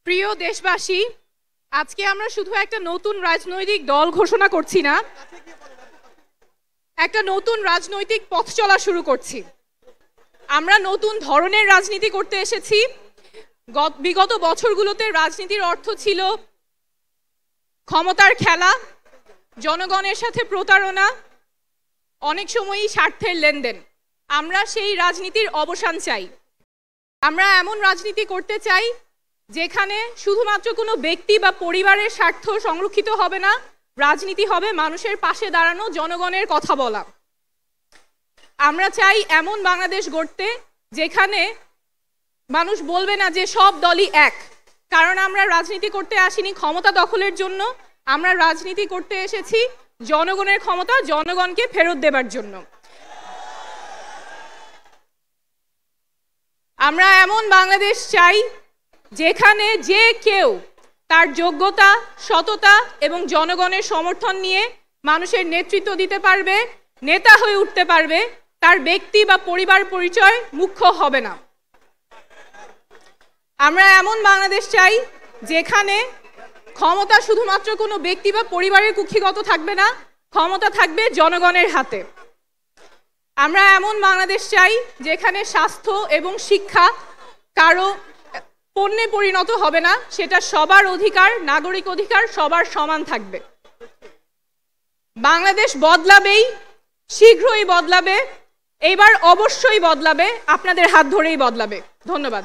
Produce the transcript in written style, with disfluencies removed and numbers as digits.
প্রিয় দেশবাসী, আজকে আমরা শুধু একটা নতুন রাজনৈতিক দল ঘোষণা করছি না, একটা নতুন রাজনৈতিক পথ চলা শুরু করছি। আমরা নতুন ধরনের রাজনীতি করতে এসেছি। বিগত বছরগুলোতে রাজনীতির অর্থ ছিল ক্ষমতার খেলা, জনগণের সাথে প্রতারণা, অনেক সময়ই স্বার্থের লেনদেন। আমরা সেই রাজনীতির অবসান চাই। আমরা এমন রাজনীতি করতে চাই যেখানে শুধুমাত্র কোনো ব্যক্তি বা পরিবারের স্বার্থ সংরক্ষিত হবে না, রাজনীতি হবে মানুষের পাশে দাঁড়ানো, জনগণের কথা বলা। আমরা চাই এমন বাংলাদেশ গড়তে যেখানে মানুষ বলবে না যে সব দলই এক, কারণ আমরা রাজনীতি করতে আসিনি ক্ষমতা দখলের জন্য। আমরা রাজনীতি করতে এসেছি জনগণের ক্ষমতা জনগণকে ফেরত দেবার জন্য। আমরা এমন বাংলাদেশ চাই যেখানে যে কেউ তার যোগ্যতা, সততা এবং জনগণের সমর্থন নিয়ে মানুষের নেতৃত্ব দিতে পারবে, নেতা হয়ে উঠতে পারবে, তার ব্যক্তি বা পরিবার পরিচয় মুখ্য হবে না। আমরা এমন বাংলাদেশ চাই যেখানে ক্ষমতা শুধুমাত্র কোনো ব্যক্তি বা পরিবারের কুক্ষিগত থাকবে না, ক্ষমতা থাকবে জনগণের হাতে। আমরা এমন বাংলাদেশ চাই যেখানে স্বাস্থ্য এবং শিক্ষা কারো পণ্যে পরিণত হবে না, সেটা সবার অধিকার, নাগরিক অধিকার, সবার সমান থাকবে। বাংলাদেশ বদলাবেই, শীঘ্রই বদলাবে, এইবার অবশ্যই বদলাবে, আপনাদের হাত ধরেই বদলাবে। ধন্যবাদ।